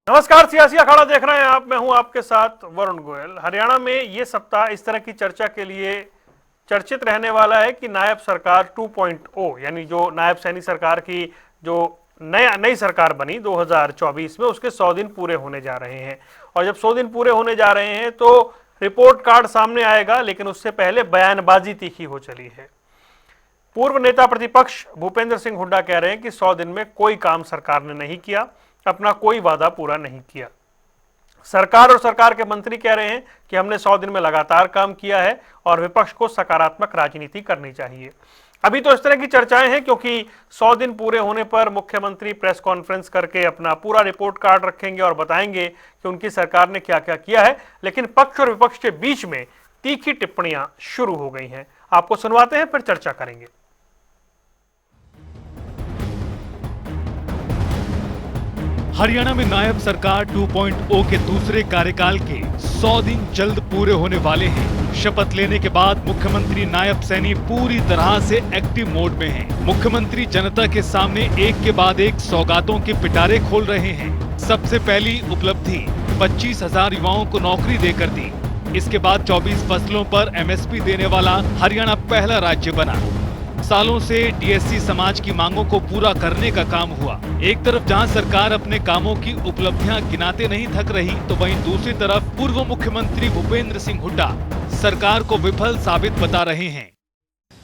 नमस्कार, सियासी अखाड़ा देख रहे हैं आप। मैं हूं आपके साथ वरुण गोयल। हरियाणा में ये सप्ताह इस तरह की चर्चा के लिए चर्चित रहने वाला है कि नायब सरकार 2.0 यानी जो नायब सैनी सरकार की जो नई सरकार बनी 2024 में, उसके 100 दिन पूरे होने जा रहे हैं। और जब 100 दिन पूरे होने जा रहे हैं तो रिपोर्ट कार्ड सामने आएगा, लेकिन उससे पहले बयानबाजी तीखी हो चली है। पूर्व नेता प्रतिपक्ष भूपेंद्र सिंह हुड्डा कह रहे हैं कि 100 दिन में कोई काम सरकार ने नहीं किया, अपना कोई वादा पूरा नहीं किया। सरकार और सरकार के मंत्री कह रहे हैं कि हमने 100 दिन में लगातार काम किया है और विपक्ष को सकारात्मक राजनीति करनी चाहिए। अभी तो इस तरह की चर्चाएं हैं क्योंकि 100 दिन पूरे होने पर मुख्यमंत्री प्रेस कॉन्फ्रेंस करके अपना पूरा रिपोर्ट कार्ड रखेंगे और बताएंगे कि उनकी सरकार ने क्या क्या किया है। लेकिन पक्ष और विपक्ष के बीच में तीखी टिप्पणियां शुरू हो गई हैं। आपको सुनवाते हैं, फिर चर्चा करेंगे। हरियाणा में नायब सरकार 2.0 के दूसरे कार्यकाल के 100 दिन जल्द पूरे होने वाले हैं। शपथ लेने के बाद मुख्यमंत्री नायब सैनी पूरी तरह से एक्टिव मोड में हैं। मुख्यमंत्री जनता के सामने एक के बाद एक सौगातों के पिटारे खोल रहे हैं। सबसे पहली उपलब्धि 25,000 युवाओं को नौकरी देकर दी। इसके बाद 24 फसलों पर MSP देने वाला हरियाणा पहला राज्य बना। सालों से DSC समाज की मांगों को पूरा करने का काम हुआ। एक तरफ जहां सरकार अपने कामों की उपलब्धियां गिनाते नहीं थक रही, तो वहीं दूसरी तरफ पूर्व मुख्यमंत्री भूपेंद्र सिंह हुड्डा सरकार को विफल साबित बता रहे हैं।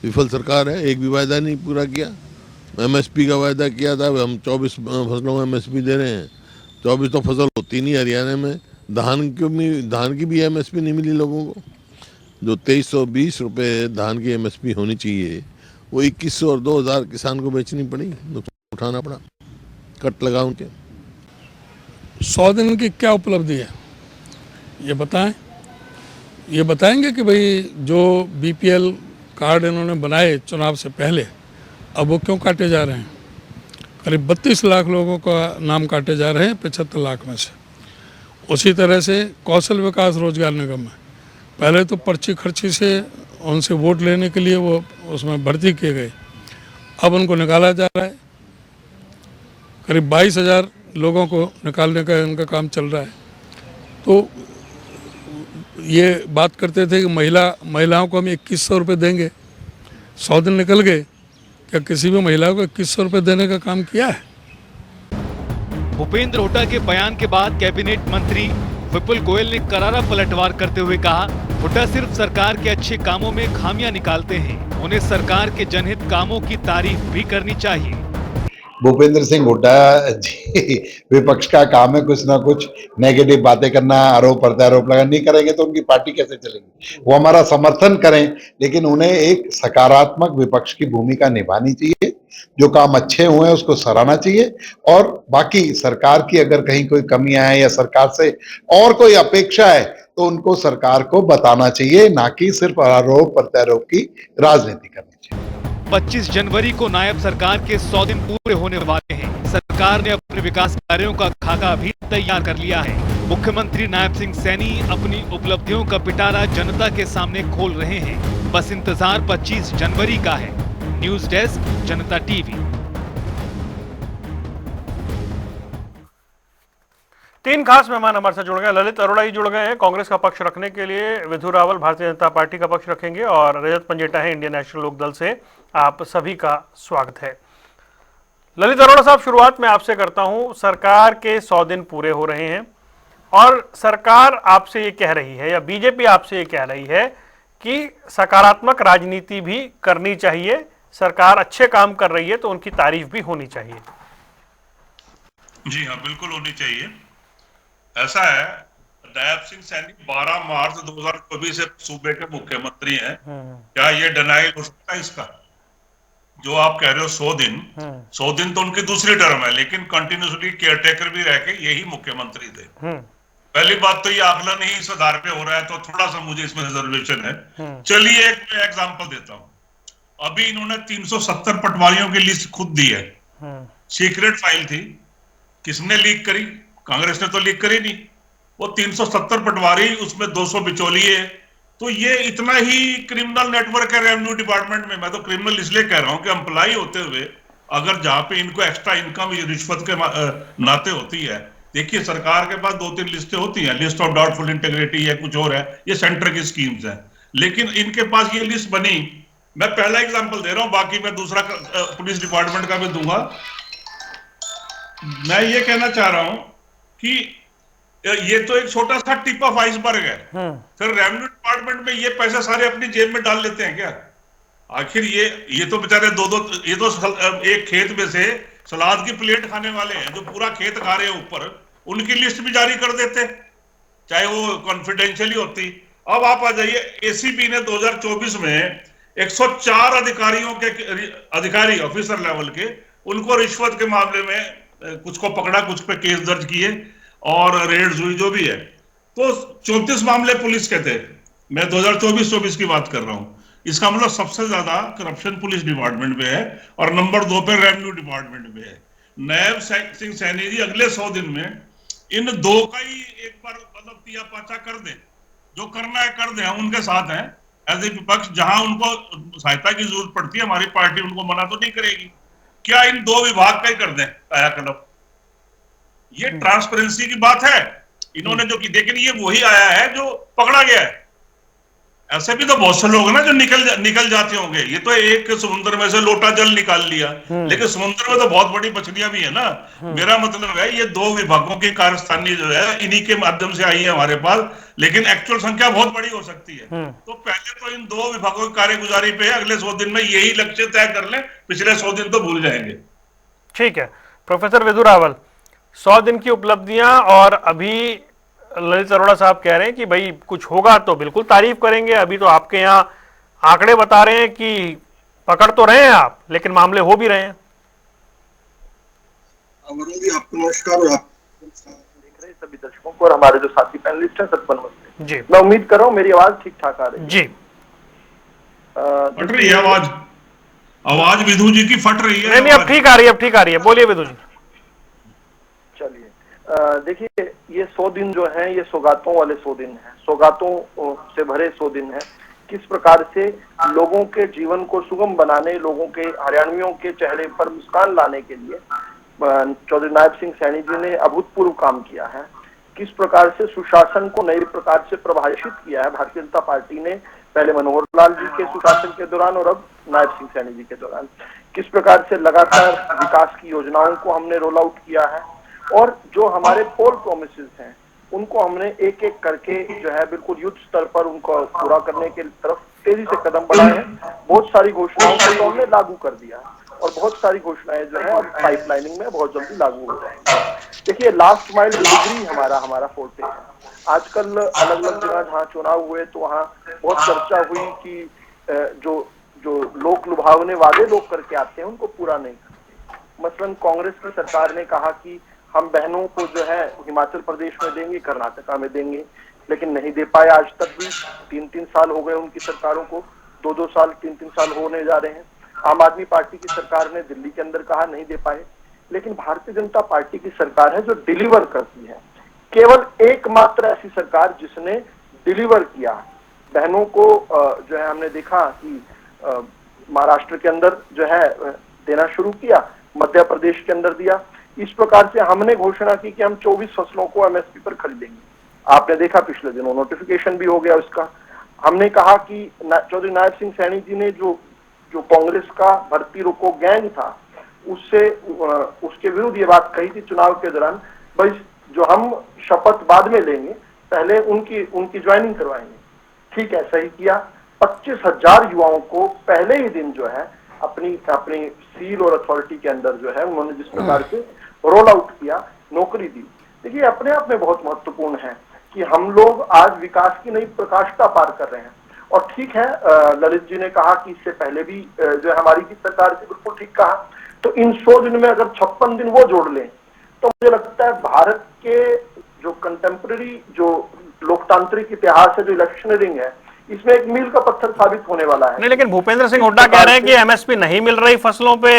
विफल सरकार है, एक भी वायदा नहीं पूरा किया। MSP का वायदा किया था, हम 24 फसलों में MSP दे रहे हैं। 24 तो फसल होती नहीं हरियाणा में। धान की भी MSP नहीं मिली लोगों को। जो 2320 रुपये धान की MSP होनी चाहिए, वो 2100 और 2000 किसान को बेचनी पड़ी, नुकसान उठाना पड़ा, कट लगा उनके। 100 दिन की क्या उपलब्धि है ये बताएं। ये बताएंगे कि भाई जो BPL कार्ड इन्होंने बनाए चुनाव से पहले, अब वो क्यों काटे जा रहे हैं। करीब 32 लाख लोगों का नाम काटे जा रहे हैं 75 लाख में से। उसी तरह से कौशल विकास रोजगार निगम में पहले तो पर्ची खर्ची से उनसे वोट लेने के लिए वो उसमें भर्ती किए गए, अब उनको निकाला जा रहा है। करीब 22,000 लोगों को निकालने का इनका काम चल रहा है। तो ये बात करते थे कि महिलाओं को हम 2100 रुपये देंगे। 100 दिन निकल गए, क्या किसी भी महिला को 2100 रुपये देने का काम किया है। भूपेंद्र हुड्डा के बयान के बाद कैबिनेट मंत्री विपुल गोयल ने करारा पलटवार करते हुए कहा, हुड्डा सिर्फ सरकार के अच्छे कामों में खामियां निकालते हैं, उन्हें सरकार के जनहित कामों की तारीफ भी करनी चाहिए। भूपेंद्र सिंह हुड्डा जी, विपक्ष का काम है कुछ ना कुछ नेगेटिव बातें करना, आरोप प्रत्यारोप लगा। नहीं करेंगे तो उनकी पार्टी कैसे चलेगी। वो हमारा समर्थन करें, लेकिन उन्हें एक सकारात्मक विपक्ष की भूमिका निभानी चाहिए। जो काम अच्छे हुए हैं उसको सराहना चाहिए, और बाकी सरकार की अगर कहीं कोई कमियां हैं या सरकार से और कोई अपेक्षा है तो उनको सरकार को बताना चाहिए, ना कि सिर्फ आरोप प्रत्यारोप की राजनीति करनी चाहिए। 25 जनवरी को नायब सरकार के 100 दिन पूरे होने वाले हैं। सरकार ने अपने विकास कार्यों का खाका भी तैयार कर लिया है। मुख्यमंत्री नायब सिंह सैनी अपनी उपलब्धियों का पिटारा जनता के सामने खोल रहे हैं। बस इंतजार 25 जनवरी का है। न्यूज डेस्क, जनता टीवी। 3 खास मेहमान हमारे साथ जुड़ गए। ललित अरोड़ा जी जुड़ गए हैं कांग्रेस का पक्ष रखने के लिए, विधु रावल भारतीय जनता पार्टी का पक्ष रखेंगे, और रजत पंजेटा है इंडियन नेशनल लोक दल से। आप सभी का स्वागत है। ललित अरोड़ा साहब, शुरुआत में आपसे करता हूं। सरकार के 100 दिन पूरे हो रहे हैं और सरकार आपसे ये कह रही है, या बीजेपी आपसे ये कह रही है कि सकारात्मक राजनीति भी करनी चाहिए, सरकार अच्छे काम कर रही है तो उनकी तारीफ भी होनी चाहिए। जी हाँ, बिल्कुल होनी चाहिए। ऐसा है, नायब सिंह सैनी 12 मार्च 2024 से सूबे के मुख्यमंत्री हैं। क्या ये डिनाइल हो सकता है इसका? जो आप कह रहे हो 100 दिन तो उनकी दूसरी टर्म है, लेकिन कंटिन्यूसली केयरटेकर भी रह के यही मुख्यमंत्री थे। पहली बात तो ये आकलन ही इस आधार पे हो रहा है, तो थोड़ा सा मुझे इसमें रिजर्वेशन है। चलिए एक मैं एग्जांपल देता हूँ। अभी इन्होंने 370 पटवारियों की लिस्ट खुद दी है। सीक्रेट फाइल थी, किसने लीक करी? कांग्रेस ने तो लीक करी नहीं। वो 370 पटवारी, उसमें 200 बिचौलिए। तो ये इतना ही क्रिमिनल नेटवर्क है रेवेन्यू डिपार्टमेंट में। मैं तो क्रिमिनल इसलिए कह रहा हूं कि एम्प्लॉय होते हुए अगर जहां पे इनको एक्स्ट्रा इनकम रिश्वत के नाते होती है, देखिए सरकार के पास 2-3 लिस्टें होती हैं, लिस्ट ऑफ डाउटफुल इंटीग्रिटी है, कुछ और है, ये सेंटर की स्कीम्स हैं, लेकिन इनके पास ये लिस्ट बनी। मैं पहला एग्जांपल दे रहा हूं, बाकी मैं दूसरा पुलिस डिपार्टमेंट का भी दूंगा। मैं ये कहना चाह रहा हूं कि ये तो एक छोटा सा टिप ऑफ आइसबर्ग है। फिर रेवेन्यू डिपार्टमेंट में ये पैसे सारे अपनी जेब में डाल लेते हैं क्या? आखिर ये तो बेचारे ये तो एक खेत में से सलाद की प्लेट खाने वाले हैं, जो पूरा खेत खा रहे हैं ऊपर, उनकी लिस्ट भी जारी कर देते, चाहे वो कॉन्फिडेंशियल ही होती। अब आप आ जाइए, एसीपी ने 2024 में 104 अधिकारी ऑफिसर लेवल के, उनको रिश्वत के मामले में कुछ को पकड़ा, कुछ पे केस दर्ज किए और रेड्स हुई, जो भी है। तो 34 मामले पुलिस के थे, मैं 2024-24 की बात कर रहा हूं। इसका मतलब सबसे ज्यादा करप्शन पुलिस डिपार्टमेंट में है और नंबर 2 पे रेवेन्यू डिपार्टमेंट में है। नायब सिंह सैनी जी अगले 100 दिन में इन दो का ही एक बार मतलब तिया पाचा कर दे, जो करना है कर दे, हम उनके साथ हैं एज ए विपक्ष। जहां उनको सहायता की जरूरत पड़ती है, हमारी पार्टी उनको मना तो नहीं करेगी। क्या इन 2 विभाग का ही कर दें कायाकल्प? ये ट्रांसपेरेंसी की बात है इन्होंने जो की, लेकिन ये वही आया है जो पकड़ा गया है। ऐसे भी तो बहुत से लोग ना जो निकल जाते होंगे। ये तो एक समुद्र में से लोटा जल निकाल लिया, लेकिन समुद्र में तो बहुत बड़ी मछलियां भी है ना। मेरा मतलब है ये 2 विभागों की कारस्तानी जो है इन्हीं के माध्यम से आई है हमारे पास, लेकिन एक्चुअल संख्या बहुत बड़ी हो सकती है। तो पहले तो इन 2 विभागों की कार्यगुजारी पे अगले 100 दिन में यही लक्ष्य तय कर लें, पिछले 100 दिन तो भूल जाएंगे। ठीक है प्रोफेसर विधु रावल, 100 दिन की उपलब्धियां, और अभी ललित अरोड़ा साहब कह रहे हैं कि भाई कुछ होगा तो बिल्कुल तारीफ करेंगे। अभी तो आपके यहाँ आंकड़े बता रहे हैं कि पकड़ तो रहे हैं आप, लेकिन मामले हो भी रहे हैं। आपको नमस्कार, और आप देख रहे सभी दर्शकों को और हमारे जो साथी पैनलिस्ट हैं सबको नमस्ते जी। मैं उम्मीद कर रहा हूँ मेरी आवाज ठीक ठाक आ रही है। जी फट रही है आवाज विधु जी की फट रही है। नहीं, अब ठीक आ रही है, अब ठीक आ रही है, बोलिए विधु जी। चलिए देखिए, ये 100 दिन जो है ये सौगातों वाले 100 दिन है, सौगातों से भरे 100 दिन है। किस प्रकार से लोगों के जीवन को सुगम बनाने, लोगों के, हरियाणवियों के चेहरे पर मुस्कान लाने के लिए चौधरी नायब सिंह सैनी जी ने अभूतपूर्व काम किया है। किस प्रकार से सुशासन को नए प्रकार से प्रभाषित किया है भारतीय जनता पार्टी ने, पहले मनोहर लाल जी के सुशासन के दौरान और अब नायब सिंह सैनी जी के दौरान। किस प्रकार से लगातार विकास की योजनाओं को हमने रोल आउट किया है, और जो हमारे पोल प्रोमिसेस हैं उनको हमने एक एक करके जो है बिल्कुल युद्ध स्तर पर उनको पूरा करने के तरफ तेजी से कदम बढ़ाए हैं। बहुत सारी घोषणाओं को तो हमने लागू कर दिया और बहुत सारी घोषणाएं जो है अब पाइपलाइनिंग में बहुत जल्दी लागू हो जाएंगी। देखिए, लास्ट माइल डिलीवरी हमारा फोर्टे है। आजकल अलग अलग जगह जहाँ चुनाव हुए तो वहाँ बहुत चर्चा हुई कि जो लोक लुभावने वादे लोग करके आते हैं उनको पूरा नहीं करते। मसलन कांग्रेस की सरकार ने कहा कि हम बहनों को जो है हिमाचल प्रदेश में देंगे, कर्नाटका में देंगे, लेकिन नहीं दे पाए। आज तक भी 3-3 साल हो गए उनकी सरकारों को, 2-2 साल 3-3 साल होने जा रहे हैं। आम आदमी पार्टी की सरकार ने दिल्ली के अंदर कहा, नहीं दे पाए। लेकिन भारतीय जनता पार्टी की सरकार है जो डिलीवर करती है। केवल एकमात्र ऐसी सरकार जिसने डिलीवर किया बहनों को जो है, हमने देखा कि महाराष्ट्र के अंदर जो है देना शुरू किया, मध्य प्रदेश के अंदर दिया। इस प्रकार से हमने घोषणा की कि हम 24 फसलों को एमएसपी पर खरीदेंगे। आपने देखा पिछले दिनों नोटिफिकेशन भी हो गया उसका। हमने कहा कि चौधरी नायब सिंह सैनी जी ने जो कांग्रेस का भर्ती रोको गैंग था उसके विरुद्ध ये बात कही थी चुनाव के दौरान, भाई जो हम शपथ बाद में लेंगे, पहले उनकी ज्वाइनिंग करवाएंगे। ठीक है, सही किया। 25,000 युवाओं को पहले ही दिन जो है अपनी सील और अथॉरिटी के अंदर जो है उन्होंने जिस प्रकार से रोल आउट किया, नौकरी दी। देखिए, अपने आप में बहुत महत्वपूर्ण है कि हम लोग आज विकास की नई प्रकाष्ठा पार कर रहे हैं। और ठीक है, ललित जी ने कहा कि इससे पहले भी जो है हमारी की सरकार थी, बिल्कुल ठीक कहा। तो इन 100 दिन में अगर 56 दिन वो जोड़ लें तो मुझे लगता है भारत के जो कंटेम्प्रेरी जो लोकतांत्रिक इतिहास है, जो इलेक्शनरिंग है, इसमें एक मील का पत्थर साबित होने वाला है। नहीं, लेकिन भूपेंद्र सिंह हुड्डा कह रहे हैं कि एमएसपी नहीं मिल रही फसलों पे,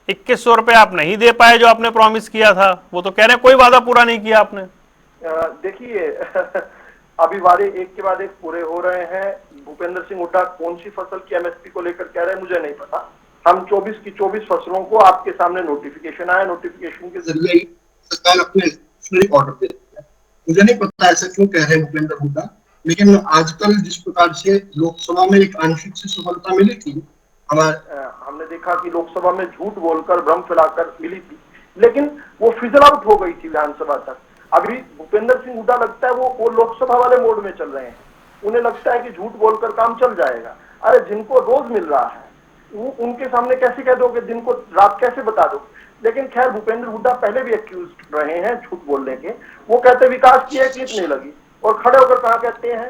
2100 रुपए आप नहीं दे पाए जो आपने प्रॉमिस किया था। वो तो कह रहे हैं कोई वादा पूरा नहीं किया आपने। देखिए अभी वादे एक के बाद एक पूरे हो रहे हैं। भूपेंद्र सिंह हुड्डा कौन सी फसल की एमएसपी को लेकर कह रहे हैं मुझे नहीं पता। हम 24 की 24 फसलों को आपके सामने नोटिफिकेशन आया, नोटिफिकेशन के जरिए सरकार अपने प्रोबेशनरी ऑर्डर दे दिया है। मुझे नहीं पता ऐसा क्यों कह रहे हैं भूपेंद्र हुड्डा, लेकिन आजकल जिस प्रकार से लोकसभा में एक आंशिक सी सफलता मिली थी, हमने देखा कि लोकसभा में झूठ बोलकर भ्रम फैलाकर मिली थी, लेकिन वो फिजल आउट हो गई थी विधानसभा तक। अभी भूपेंद्र सिंह हुड्डा लगता है वो लोकसभा वाले मोड में चल रहे हैं, उन्हें लगता है कि झूठ बोलकर काम चल जाएगा। अरे जिनको रोज मिल रहा है उनके सामने कैसे कह दोगे, दिन को रात कैसे बता दो। लेकिन खैर भूपेंद्र हुड्डा पहले भी एक्यूज रहे हैं झूठ बोलने के। वो कहते विकास की एक ईंट नहीं लगी, और खड़े होकर कहा कहते हैं,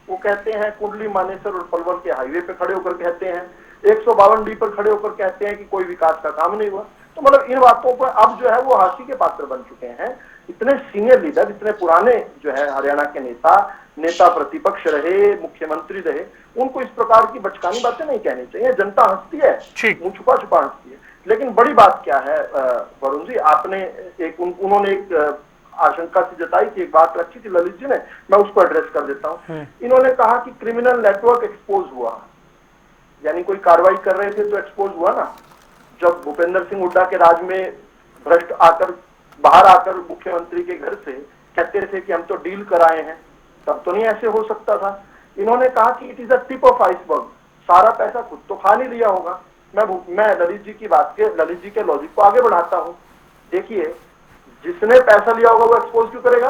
वो कहते हैं कुंडली मानेसर और पलवल के हाईवे पे खड़े होकर कहते हैं, 152D पर खड़े होकर कहते हैं कि कोई विकास का काम नहीं हुआ। तो मतलब इन बातों पर अब जो है वो हंसी के पात्र बन चुके हैं। इतने सीनियर लीडर, इतने पुराने जो है हरियाणा के नेता प्रतिपक्ष रहे, मुख्यमंत्री रहे, उनको इस प्रकार की बचकानी बातें नहीं कहनी चाहिए। जनता हंसती है, मुंह छुपा छुपा हंसती है। लेकिन बड़ी बात क्या है वरुण जी, आपने उन्होंने एक आशंका से जताई थी, एक बात रखी थी ललित जी ने, मैं उसको एड्रेस कर देता हूँ। इन्होंने कहा कि क्रिमिनल नेटवर्क एक्सपोज हुआ, यानी कोई कार्रवाई कर रहे थे तो एक्सपोज हुआ ना। जब भूपेंद्र सिंह हुड्डा के राज में भ्रष्ट बाहर आकर मुख्यमंत्री के घर से कहते थे कि हम तो डील कराए हैं, तब तो नहीं ऐसे हो सकता था। इन्होंने कहा कि it is a tip of iceberg, सारा पैसा खुद तो खा नहीं लिया होगा। मैं ललित जी के लॉजिक को आगे बढ़ाता हूँ। देखिए, जिसने पैसा लिया होगा वो एक्सपोज क्यों करेगा?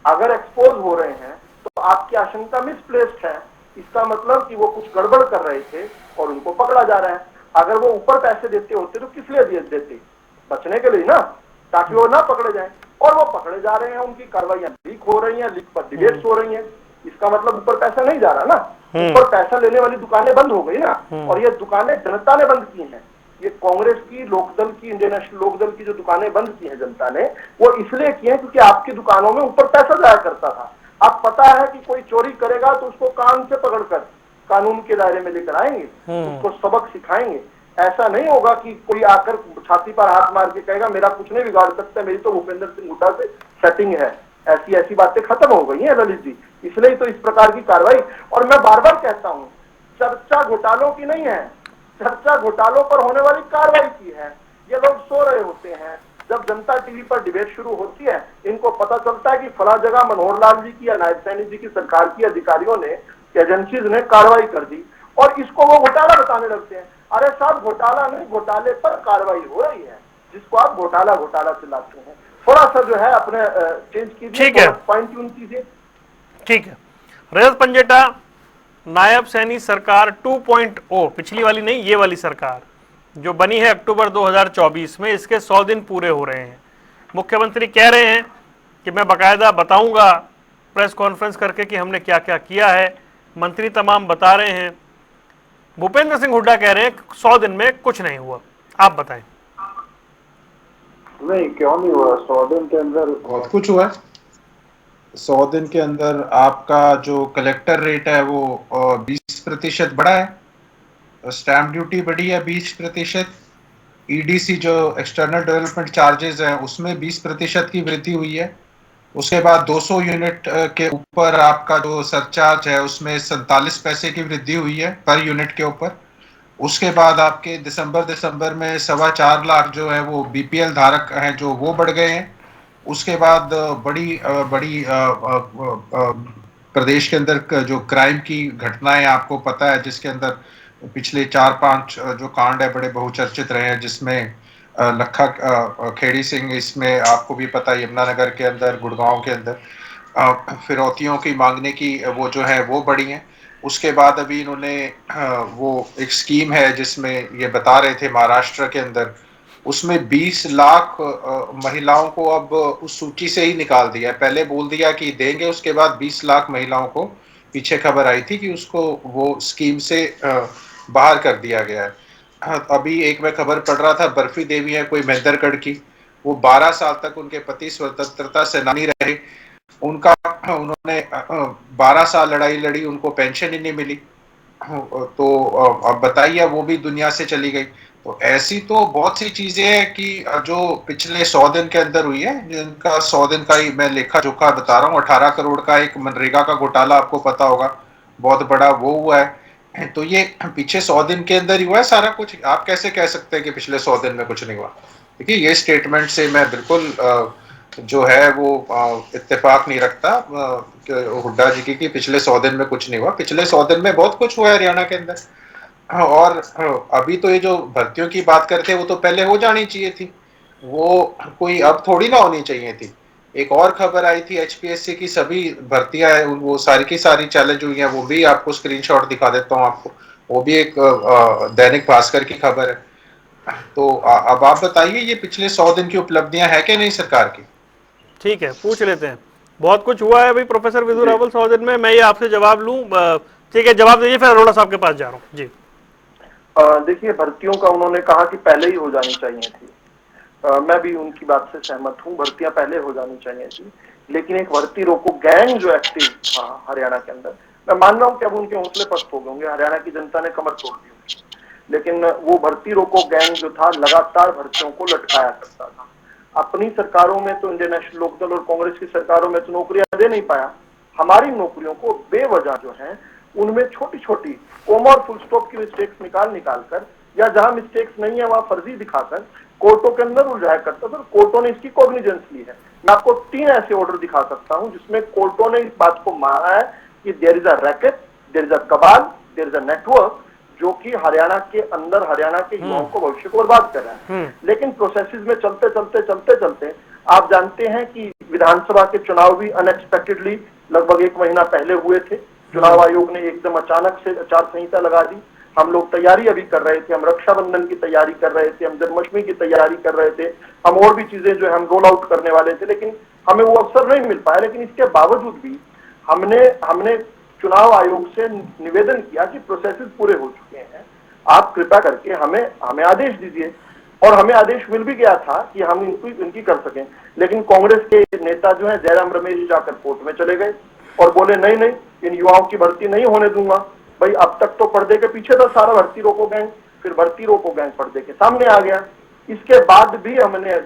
अगर एक्सपोज हो रहे हैं तो आपकी आशंका मिसप्लेस्ड है, इसका मतलब कि वो कुछ गड़बड़ कर रहे थे और उनको पकड़ा जा रहा है। अगर वो ऊपर पैसे देते होते तो किस लिए देते? बचने के लिए ना, ताकि वो ना पकड़े जाए। और वो पकड़े जा रहे हैं, उनकी कार्रवाइयां लीक हो रही हैं, लीक पर डिबेट्स हो रही हैं, इसका मतलब ऊपर पैसा नहीं जा रहा ना। ऊपर पैसा लेने वाली दुकानें बंद हो गई ना, और ये दुकानें जनता ने बंद की हैं। ये कांग्रेस की, लोकदल की, इंडियन नेशनल लोकदल की जो दुकानें बंद की हैं जनता ने, वो इसलिए की हैं क्योंकि आपकी दुकानों में ऊपर पैसा जाया करता था। अब पता है कि कोई चोरी करेगा तो उसको कान से पकड़कर कानून के दायरे में लेकर आएंगे, उसको सबक सिखाएंगे। ऐसा नहीं होगा कि कोई आकर छाती पर हाथ मार के कहेगा मेरा कुछ नहीं बिगाड़ सकता, मेरी तो भूपेंद्र सिंह हुड्डा से सेटिंग है। ऐसी बातें खत्म हो गई हैं ललित जी, इसलिए तो इस प्रकार की कार्रवाई। और मैं बार बार कहता हूं, चर्चा घोटालों की नहीं है, चर्चा घोटालों पर होने वाली कार्रवाई की है। ये लोग सो रहे होते हैं, जब जनता टीवी पर डिबेट शुरू होती है, इनको पता चलता है कि फला जगह मनोहर लाल जी की या नायब सैनी जी की सरकार की अधिकारियों ने, एजेंसीज ने कार्रवाई कर दी, और इसको वो घोटाला बताने लगते हैं। अरे साहब, घोटाला नहीं, घोटाले पर कार्रवाई हो रही है, जिसको आप घोटाला चिल्लाते हैं। थोड़ा सा जो है अपने चेंज कीजिए, पॉइंट ट्यून कीजिए। ठीक है। रजत पंजेटा, नायब सैनी सरकार 2.0, पिछली वाली नहीं, ये वाली सरकार जो बनी है अक्टूबर 2024 में, इसके 100 दिन पूरे हो रहे हैं। मुख्यमंत्री कह रहे हैं कि मैं बाकायदा बताऊंगा प्रेस कॉन्फ्रेंस करके कि हमने क्या क्या किया है, मंत्री तमाम बता रहे हैं। भूपेंद्र सिंह हुड्डा कह रहे हैं 100 दिन में कुछ नहीं हुआ। आप बताएं। नहीं, क्यों नहीं हुआ? 100 दिन के अंदर बहुत कुछ हुआ है। 100 दिन के अंदर आपका जो कलेक्टर रेट है वो 20% बढ़ा है, स्टैंप ड्यूटी बढ़ी है 20%, ईडीसी जो एक्सटर्नल डेवलपमेंट चार्जेस हैं उसमें 20% की वृद्धि हुई है। उसके बाद 200 यूनिट के ऊपर आपका जो सरचार्ज है उसमें 47 पैसे की वृद्धि हुई है पर यूनिट के ऊपर। उसके बाद आपके दिसंबर में 4.25 लाख जो है वो बीपीएल धारक हैं जो वो बढ़ गए हैं। उसके बाद बड़ी प्रदेश के अंदर जो क्राइम की घटनाएं आपको पता है, जिसके अंदर पिछले 4-5 जो कांड है बड़े बहुचर्चित रहे हैं, जिसमें लखा खेड़ी सिंह, इसमें आपको भी पता है यमुनानगर के अंदर, गुड़गांव के अंदर फिरौतियों की मांगने की वो जो है वो बढ़ी हैं। उसके बाद अभी इन्होंने वो एक स्कीम है जिसमें ये बता रहे थे महाराष्ट्र के अंदर, उसमें 20 लाख महिलाओं को अब उस सूची से ही निकाल दिया है। पहले बोल दिया कि देंगे, उसके बाद 20 लाख महिलाओं को पीछे खबर आई थी कि उसको वो स्कीम से बाहर कर दिया गया है। अभी एक मैं खबर पढ़ रहा था, बर्फी देवी है कोई महेंद्रगढ़ की, वो 12 साल तक उनके पति स्वतंत्रता सेनानी रहे, उन्होंने 12 साल लड़ाई लड़ी, उनको पेंशन ही नहीं मिली। तो अब बताइए, वो भी दुनिया से चली गई। तो ऐसी तो बहुत सी चीजें हैं कि जो पिछले 100 दिन के अंदर हुई है, जिनका 100 दिन का ही मैं लेखा जोखा बता रहा हूँ। 18 करोड़ का एक मनरेगा का घोटाला आपको पता होगा, बहुत बड़ा वो हुआ है। तो ये पीछे 100 दिन के अंदर ही हुआ है सारा कुछ। आप कैसे कह सकते हैं कि पिछले 100 दिन में कुछ नहीं हुआ? देखिए, ये स्टेटमेंट से मैं बिल्कुल जो है वो इत्तेफाक नहीं रखता हुड्डा जी की कि पिछले 100 दिन में कुछ नहीं हुआ। पिछले 100 दिन में बहुत कुछ हुआ है हरियाणा के अंदर। और अभी तो ये जो भर्तियों की बात करते हैं वो तो पहले हो जानी चाहिए थी, वो कोई अब थोड़ी ना होनी चाहिए थी। एक और खबर आई थी एचपीएससी की, सभी भर्तियां वो सारी की सारी चैलेंज हुई हैं, वो भी आपको स्क्रीनशॉट दिखा देता हूँ आपको। वो भी एक दैनिक भास्कर की खबर है। तो अब आप बताइए ये पिछले 100 दिन की उपलब्धियां है कि नहीं सरकार की? ठीक है, पूछ लेते हैं। बहुत कुछ हुआ है अभी प्रोफेसर विदु रावल 100 दिन में, मैं ये आपसे जवाब लूं। ठीक है, जवाब दीजिए, फिर अरोड़ा साहब के पास जा रहा हूं जी। देखिए, भर्तियों का उन्होंने कहा कि पहले ही हो जानी चाहिए थी। मैं भी उनकी बात से सहमत हूं, भर्तियां पहले हो जानी चाहिए थी। लेकिन एक भर्ती रोको गैंग जो एक्टिव था हरियाणा के अंदर, मैं मान रहा हूं कि अब उनके हौसले पस्त हो गए होंगे, हरियाणा की जनता ने कमर तोड़ दी होगी। लेकिन वो भर्ती रोको गैंग जो था लगातार भर्तियों को लटकाया करता था। अपनी सरकारों में तो इंडियन नेशनल लोकदल और कांग्रेस की सरकारों में तो नौकरियां दे नहीं पाया। हमारी नौकरियों को बेवजह जो है उनमें छोटी छोटी कोमा और फुल स्टॉप की मिस्टेक्स निकाल कर, या जहां मिस्टेक्स नहीं है वहां फर्जी दिखाकर कोर्टों के अंदर उलझाया करता था। कोर्टों ने इसकी कॉग्निजेंस ली है। मैं आपको 3 ऐसे ऑर्डर दिखा सकता हूं जिसमें कोर्टों ने इस बात को माना है कि there is a racket, there is a cabal, there is a network जो कि हरियाणा के अंदर हरियाणा के युवाओं को भविष्य को बर्बाद कर रहा है। लेकिन प्रोसेसेस में चलते आप जानते हैं कि विधानसभा के चुनाव भी अनएक्सपेक्टेडली लगभग 1 महीना पहले हुए थे। चुनाव आयोग ने एकदम अचानक से आचार संहिता लगा दी। हम लोग तैयारी अभी कर रहे थे, हम रक्षाबंधन की तैयारी कर रहे थे, हम जन्माष्टमी की तैयारी कर रहे थे, हम और भी चीजें जो है हम रोल आउट करने वाले थे, लेकिन हमें वो अवसर नहीं मिल पाया। लेकिन इसके बावजूद भी हमने चुनाव आयोग से निवेदन किया कि प्रोसेसेस पूरे हो चुके हैं, आप कृपया करके हमें आदेश दीजिए। और हमें आदेश मिल भी गया था कि हम इनकी कर सकें। लेकिन कांग्रेस के नेता जो है जयराम रमेश जी जाकर कोर्ट में चले गए और बोले नहीं, इन युवाओं की भर्ती नहीं होने दूंगा। भाई, अब तक तो पर्दे के पीछे था सारा भर्ती रोको गैंग, फिर भर्ती रोको गैंग पर्दे के सामने आ गया। इसके बाद भी हमने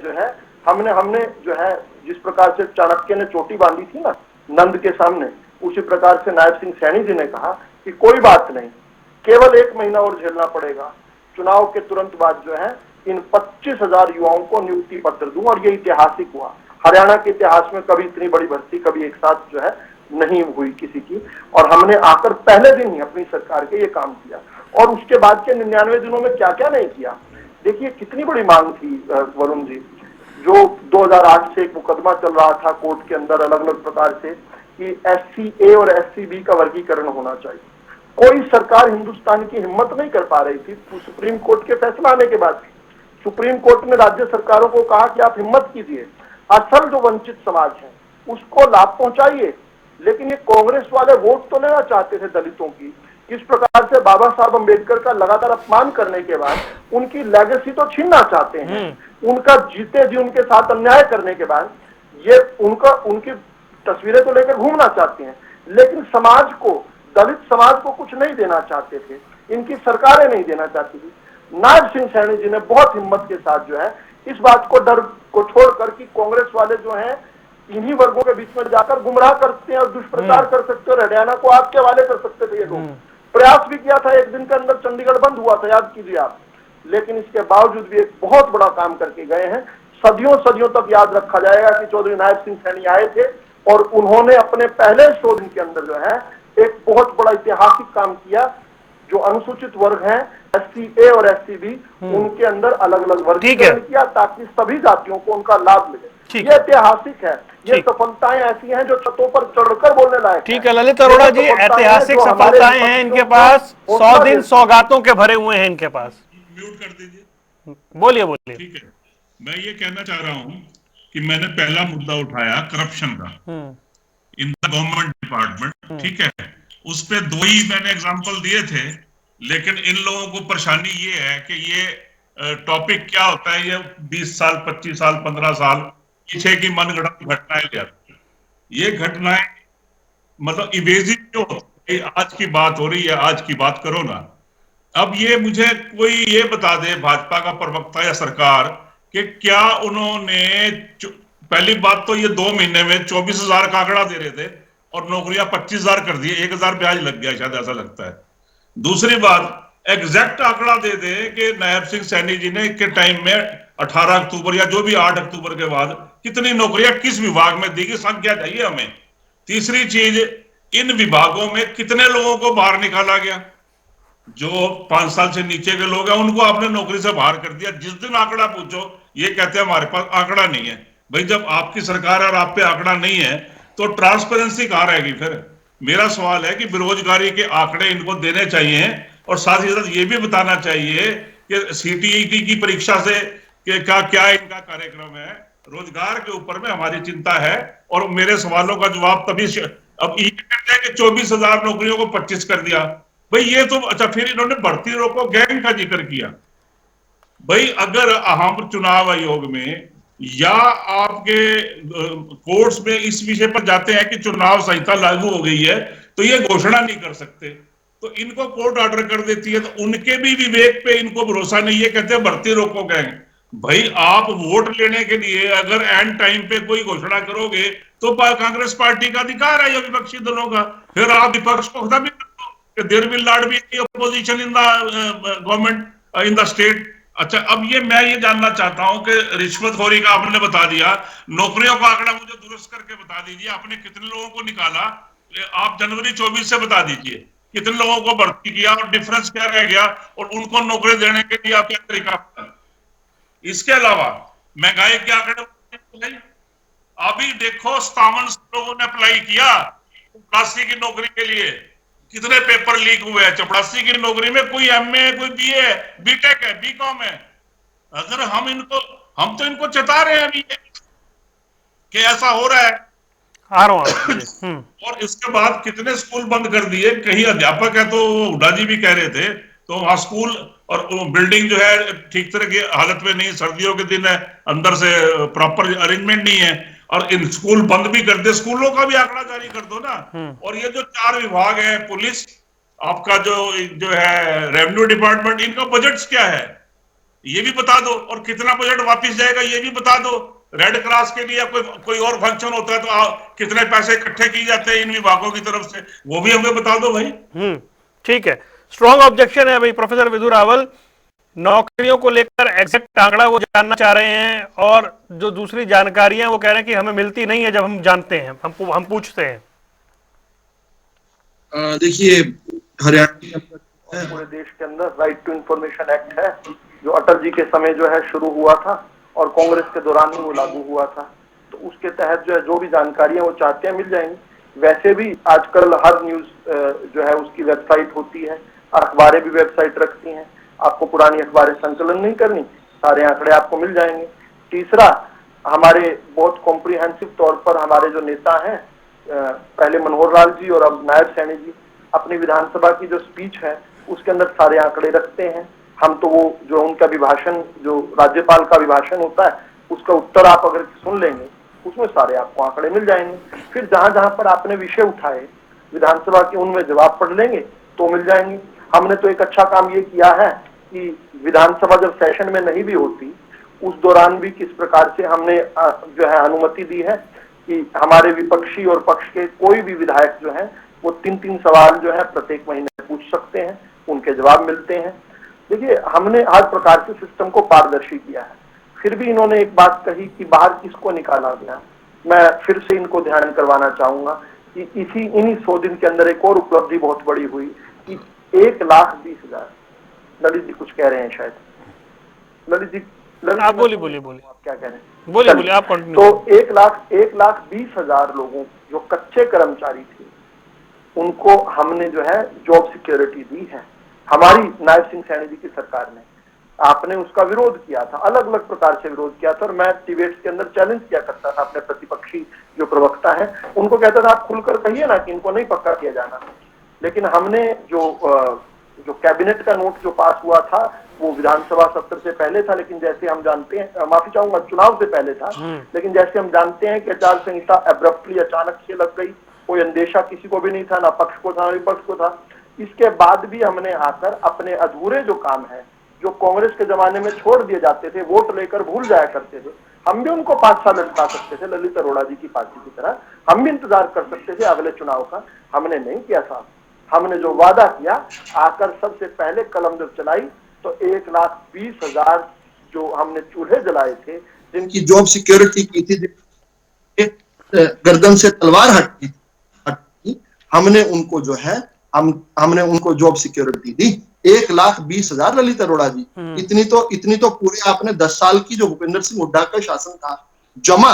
जो है जिस प्रकार से चाणक्य ने चोटी बांधी थी ना नंद के सामने, उसी प्रकार से नायब सिंह सैनी जी ने कहा कि कोई बात नहीं, केवल 1 महीना और झेलना पड़ेगा। चुनाव के तुरंत बाद जो है इन 25,000 युवाओं को नियुक्ति पत्र दूं। और ये ऐतिहासिक हुआ। हरियाणा के इतिहास में कभी इतनी बड़ी भर्ती कभी एक साथ जो है नहीं हुई किसी की। और हमने आकर पहले दिन ही अपनी सरकार के ये काम किया। और उसके बाद के 99 दिनों में क्या क्या नहीं किया। देखिए कितनी बड़ी मांग थी वरुण जी, जो 2008 से एक मुकदमा चल रहा था कोर्ट के अंदर अलग अलग प्रकार से कि SC-A और SC-B का वर्गीकरण होना चाहिए। कोई सरकार हिंदुस्तान की हिम्मत नहीं कर पा रही थी। सुप्रीम कोर्ट के फैसला आने के बाद सुप्रीम कोर्ट ने राज्य सरकारों को कहा कि आप हिम्मत कीजिए, असल जो वंचित समाज है उसको लाभ पहुंचाइए। लेकिन ये कांग्रेस वाले वोट तो लेना चाहते थे दलितों की। इस प्रकार से बाबा साहब अम्बेडकर का लगातार अपमान करने के बाद उनकी लेगेसी तो छीनना चाहते हैं। उनका जीते जी उनके साथ अन्याय करने के बाद ये उनकी तस्वीरें तो लेकर घूमना चाहते हैं, लेकिन समाज को, दलित समाज को कुछ नहीं देना चाहते थे। इनकी सरकारें नहीं देना चाहती थी। नायब सिंह सैनी जी ने बहुत हिम्मत के साथ जो है इस बात को, डर को छोड़कर कि कांग्रेस वाले जो हैं इन्हीं वर्गों के बीच में जाकर गुमराह करते हैं और दुष्प्रचार कर सकते हैं और हरियाणा को आग के हवाले कर सकते थे। ये लोग प्रयास भी किया था, 1 दिन के अंदर चंडीगढ़ बंद हुआ था, याद कीजिए आप। लेकिन इसके बावजूद भी एक बहुत बड़ा काम करके गए हैं। सदियों तक याद रखा जाएगा कि चौधरी नायब सिंह सैनी आए थे और उन्होंने अपने पहले 100 दिन के अंदर जो है एक बहुत बड़ा ऐतिहासिक काम किया। जो अनुसूचित वर्ग हैं SC-A और SC-B, उनके अंदर अलग अलग वर्गीकरण किया ताकि सभी जातियों को उनका लाभ मिले। ये ऐतिहासिक है। ये सफलताएं ऐसी हैं जो छतों पर चढ़कर बोलने लायक। ठीक है ललित अरोड़ा जी, ऐतिहासिक सफलताएं हैं इनके पास। 100 दिन सौगातों के भरे हुए हैं इनके पास। म्यूट कर दीजिए। बोलिए। ठीक है, मैं ये कहना चाह रहा हूं कि मैंने पहला मुद्दा उठाया करप्शन का इन द गवर्नमेंट डिपार्टमेंट। ठीक है, उस पे 2 ही मैंने एग्जांपल दिए थे। लेकिन इन लोगों को परेशानी ये है कि ये टॉपिक क्या होता है, ये 20 साल 25 साल 15 साल पीछे की मनगढ़ंत घटनाएं ले आती है। ये घटनाएं मतलब इवेजिव जो आज की बात हो रही है, आज की बात करो ना। अब ये मुझे कोई ये बता दे, भाजपा का प्रवक्ता या सरकार, कि क्या उन्होंने, पहली बात तो ये 2 महीने में 24,000 का आंकड़ा दे रहे थे और नौकरियां 25,000 कर दिए, 1,000 ब्याज लग गया शायद, ऐसा लगता है। दूसरी बात एग्जैक्ट आंकड़ा दे दे कि नायब सिंह सैनी जी ने के टाइम में 18 अक्टूबर या जो भी 8 अक्टूबर के बाद कितनी नौकरियां किस विभाग में दी गई, संख्या चाहिए हमें। तीसरी चीज, इन विभागों में कितने लोगों को बाहर निकाला गया, जो 5 साल से नीचे के लोग हैं उनको आपने नौकरी से बाहर कर दिया। जिस दिन आंकड़ा पूछो ये कहते हैं हमारे पास आंकड़ा नहीं है। भाई जब आपकी सरकार है और आप पे आंकड़ा नहीं है तो ट्रांसपेरेंसी कहां रहेगी फिर? मेरा सवाल है कि बेरोजगारी के आंकड़े इनको देने चाहिए और साथ ही साथ ये भी बताना चाहिए कि CTET की परीक्षा से क्या क्या इनका कार्यक्रम है। रोजगार के ऊपर में हमारी चिंता है और मेरे सवालों का जवाब तभी अब ये कहते हैं कि 24,000 नौकरियों को 25 कर दिया। भाई ये तो अच्छा, फिर इन्होंने भर्ती रोको गैंग का जिक्र किया। भाई अगर हम चुनाव आयोग में या आपके कोर्ट्स में इस विषय पर जाते हैं कि चुनाव संहिता लागू हो गई है तो ये घोषणा नहीं कर सकते, तो इनको कोर्ट ऑर्डर कर देती है, तो उनके भी विवेक पे इनको भरोसा नहीं है, कहते हैं भर्ती रोको गैंग। भाई आप वोट लेने के लिए अगर एंड टाइम पे कोई घोषणा करोगे तो कांग्रेस पार्टी का अधिकार है या विपक्षी दलों का, फिर आप विपक्ष को खत्म भी कर दो, there will not be any opposition in the government in the state. अच्छा, अब मैं ये जानना चाहता हूं कि रिश्वतखोरी का आपने बता दिया, नौकरियों का आंकड़ा मुझे दुरुस्त करके बता दीजिए, आपने कितने लोगों को निकाला, आप जनवरी 24 से बता दीजिए कितने लोगों को भर्ती किया और डिफरेंस क्या रह गया और उनको नौकरी देने के लिए आप क्या तरीका। इसके अलावा महंगाई के आंकड़े अभी देखो, 57 लोगों ने अप्लाई किया चपरासी की नौकरी के लिए, कितने पेपर लीक हुए हैं। चपरासी की नौकरी में कोई MA है, कोई BA है, BTech है, BCom है। अगर हम तो इनको चेता रहे हैं अभी कि ऐसा हो रहा है, आ रहा हूं। और इसके बाद कितने स्कूल बंद कर दिए। कहीं अध्यापक है तो हुड्डा जी भी कह रहे थे, तो वहां स्कूल और बिल्डिंग जो है ठीक तरह की हालत में नहीं, सर्दियों के दिन है, अंदर से प्रॉपर अरेंजमेंट नहीं है, और इन स्कूल बंद भी कर दे, स्कूलों का भी आंकड़ा जारी कर दो ना। और ये जो 4 विभाग है, पुलिस, आपका जो है रेवेन्यू डिपार्टमेंट, इनका बजट्स क्या है ये भी बता दो, और कितना बजट वापस जाएगा ये भी बता दो। रेड क्रॉस के लिए कोई और फंक्शन होता है तो कितने पैसे इकट्ठे किए जाते हैं इन विभागों की तरफ से, वो भी हमें बता दो भाई। ठीक है, स्ट्रॉन्ग ऑब्जेक्शन है भाई। प्रोफेसर विदु रावल नौकरियों को लेकर एग्जैक्ट आंकड़ा वो जानना चाह रहे हैं, और जो दूसरी जानकारियां वो कह रहे हैं कि हमें मिलती नहीं है जब हम जानते हैं, हम पूछते हैं। देखिए, हरियाणा पूरे देश के अंदर राइट टू इंफॉर्मेशन एक्ट है, जो अटल जी के समय जो है शुरू हुआ था और कांग्रेस के दौरान ही वो लागू हुआ था। तो उसके तहत जो है जो भी जानकारियां वो चाहते हैं मिल जाएंगी। वैसे भी आजकल हर न्यूज जो है उसकी वेबसाइट होती है, अखबारें भी वेबसाइट रखती हैं, आपको पुरानी अखबारें संकलन नहीं करनी, सारे आंकड़े आपको मिल जाएंगे। तीसरा, हमारे बहुत कॉम्प्रिहेंसिव तौर पर हमारे जो नेता हैं, पहले मनोहर लाल जी और अब नायब सैनी जी, अपनी विधानसभा की जो स्पीच है उसके अंदर सारे आंकड़े रखते हैं। हम तो वो जो उनका अभिभाषण, जो राज्यपाल का अभिभाषण होता है, उसका उत्तर आप अगर सुन लेंगे उसमें सारे आपको आंकड़े मिल जाएंगे। फिर जहां जहां पर आपने विषय उठाए विधानसभा के, उनमें जवाब पढ़ लेंगे तो मिल जाएंगे। हमने तो एक अच्छा काम ये किया है कि विधानसभा जब सेशन में नहीं भी होती उस दौरान भी किस प्रकार से हमने जो है अनुमति दी है कि हमारे विपक्षी और पक्ष के कोई भी विधायक जो है वो 3-3 सवाल जो है प्रत्येक महीने पूछ सकते हैं, उनके जवाब मिलते हैं। देखिए, हमने हर प्रकार के सिस्टम को पारदर्शी किया है। फिर भी इन्होंने एक बात कही कि बाहर किसको निकाला गया। मैं फिर से इनको ध्यान करवाना चाहूंगा कि इन्हीं 100 दिन के अंदर एक और उपलब्धि बहुत बड़ी हुई कि 1,20,000। ललित जी कुछ कह रहे हैं शायद। ललित जी, आप बोलिए। आप क्या कह रहे हैं? बोलिए आप कंटिन्यू। तो 1,20,000 लोगों जो कच्चे कर्मचारी थे उनको हमने जो है जॉब सिक्योरिटी दी है। हमारी नायब सिंह सैनी जी की सरकार ने, आपने उसका विरोध किया था, अलग अलग प्रकार से विरोध किया था, और मैं डिबेट्स के अंदर चैलेंज किया करता था अपने प्रतिपक्षी जो प्रवक्ता है उनको, कहता था आप खुलकर कहिए ना कि इनको नहीं पक्का किया जाना। लेकिन हमने जो कैबिनेट का नोट जो पास हुआ था वो विधानसभा सत्र से पहले था, लेकिन जैसे हम जानते हैं, माफी चाहूंगा, चुनाव से पहले था, लेकिन जैसे हम जानते हैं कि आचार संहिता एब्रप्टली अचानक से लग गई, कोई अंदेशा किसी को भी नहीं था, ना पक्ष को था ना विपक्ष को था। इसके बाद भी हमने आकर अपने अधूरे जो काम है जो कांग्रेस के जमाने में छोड़ दिए जाते थे, वोट लेकर भूल जाया करते थे, हम भी उनको 5 साल लटका सकते थे, ललित अरोड़ा जी की पार्टी की तरह हम भी इंतजार कर सकते थे अगले चुनाव का। हमने नहीं किया साहब। हमने जो वादा किया, आकर सबसे पहले कलम जब चलाई तो 1,20,000 जो हमने चूल्हे जलाए थे जिनकी जॉब सिक्योरिटी की थी, गर्दन से तलवार हटती, हमने उनको जो है हमने उनको जॉब सिक्योरिटी दी। 1,20,000 ललित अरोड़ा जी, इतनी तो पूरे आपने 10 साल की जो भूपेंद्र सिंह हुड्डा का शासन था, जमा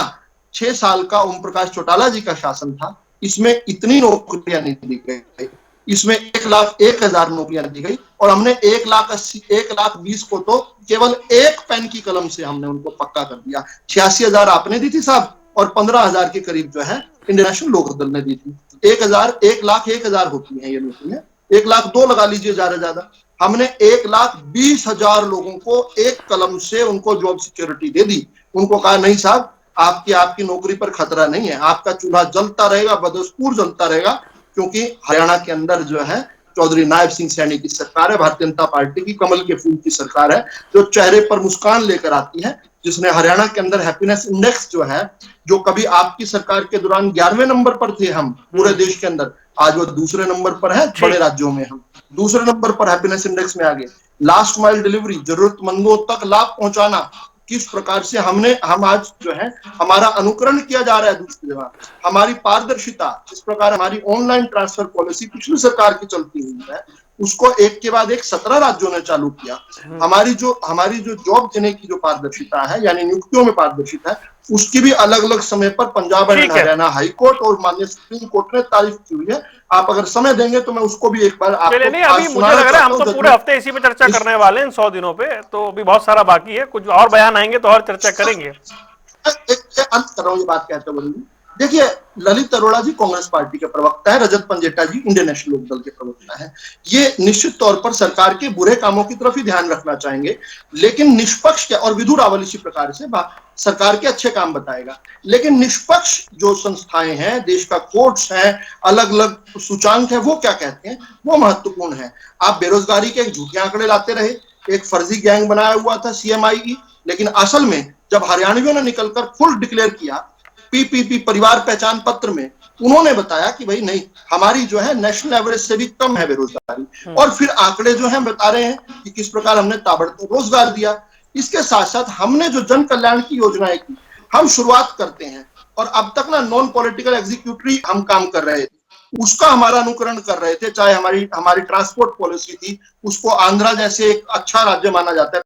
6 साल का ओम प्रकाश चौटाला जी का शासन था, इसमें इतनी नौकरियां नहीं दी गई। इसमें 1,01,000 नौकरियां दी गई और हमने 1,20,000 को तो केवल एक पेन की कलम से हमने उनको पक्का कर दिया। 86,000 आपने दी थी साहब और 15,000 के करीब जो है इंडियन नेशनल लोकदल ने दी थी। 1,01,000 होती है ये नौकरियां, 1,02,000 लगा लीजिए ज्यादा। हमने 1,20,000 लोगों को एक कलम से उनको जॉब सिक्योरिटी दे दी। उनको कहा नहीं साहब, आपकी नौकरी पर खतरा नहीं है, आपका चूल्हा जलता रहेगा, बदस्तूर जलता रहेगा, क्योंकि हरियाणा के अंदर जो है चौधरी नायब सिंह सैनी की सरकार है, भारतीय जनता पार्टी की कमल के फूल की सरकार है, जो चेहरे पर मुस्कान लेकर आती है, जिसने हरियाणा के अंदर हैप्पीनेस इंडेक्स जो है, जो कभी आपकी सरकार के दौरान 11वें नंबर पर थे हम पूरे देश के अंदर, आज वो दूसरे नंबर पर है। बड़े राज्यों में हम दूसरे नंबर पर हैप्पीनेस इंडेक्स में आ गए। लास्ट माइल डिलीवरी, जरूरतमंदों तक लाभ पहुंचाना, किस प्रकार से हम आज जो है हमारा अनुकरण किया जा रहा है दूसरी जगह। हमारी पारदर्शिता, जिस प्रकार हमारी ऑनलाइन ट्रांसफर पॉलिसी पिछली सरकार की चलती हुई है, उसको एक के बाद एक 17 राज्यों ने चालू किया। हमारी जो जॉब देने की जो पारदर्शिता है, यानी नियुक्तियों में पारदर्शिता है, उसकी भी अलग अलग समय पर Punjab and Haryana high court और माननीय सुप्रीम कोर्ट ने तारीफ की हुई है। आप अगर समय देंगे तो मैं उसको भी एक बार आपको नहीं, अभी मुझे लग रहा है हम तो पूरे हफ्ते इसी पे चर्चा करने वाले हैं, 100 दिनों पे, तो अभी बहुत सारा बाकी है, कुछ और बयान आएंगे तो और चर्चा करेंगे। अंत कर रहा हूँ ये बात कहते हुए। देखिए, ललित अरोड़ा जी कांग्रेस पार्टी के प्रवक्ता है, रजत पंजेटा जी इंडियन नेशनल लोकदल के प्रवक्ता है। ये निश्चित तौर पर सरकार के बुरे कामों की तरफ ही ध्यान रखना चाहेंगे, लेकिन निष्पक्ष क्या, और विधु रावल इसी प्रकार से सरकार के अच्छे काम बताएगा, लेकिन निष्पक्ष जो संस्थाएं हैं, देश का कोर्ट्स हैं, अलग अलग सूचांक है, वो क्या कहते हैं, वो महत्वपूर्ण है। आप बेरोजगारी के झूठे आंकड़े लाते रहे, एक फर्जी गैंग बनाया हुआ था CMI, लेकिन असल में जब हरियाणवियों ने निकलकर फुल डिक्लेयर किया PPP परिवार पहचान पत्र में, उन्होंने बताया कि भाई नहीं, हमारी जो है नेशनल एवरेज से भी कम है बेरोजगारी, और फिर आंकड़े जो है बता रहे हैं कि किस प्रकार हमने ताबड़तोड़ रोजगार दिया। इसके साथ साथ हमने जो जन कल्याण की योजनाएं की, हम शुरुआत करते हैं, और अब तक ना नॉन पॉलिटिकल एग्जीक्यूटिव हम काम कर रहे थे, उसका हमारा अनुकरण कर रहे थे। चाहे हमारी ट्रांसपोर्ट पॉलिसी थी, उसको आंध्रा जैसे एक अच्छा राज्य माना जाता है,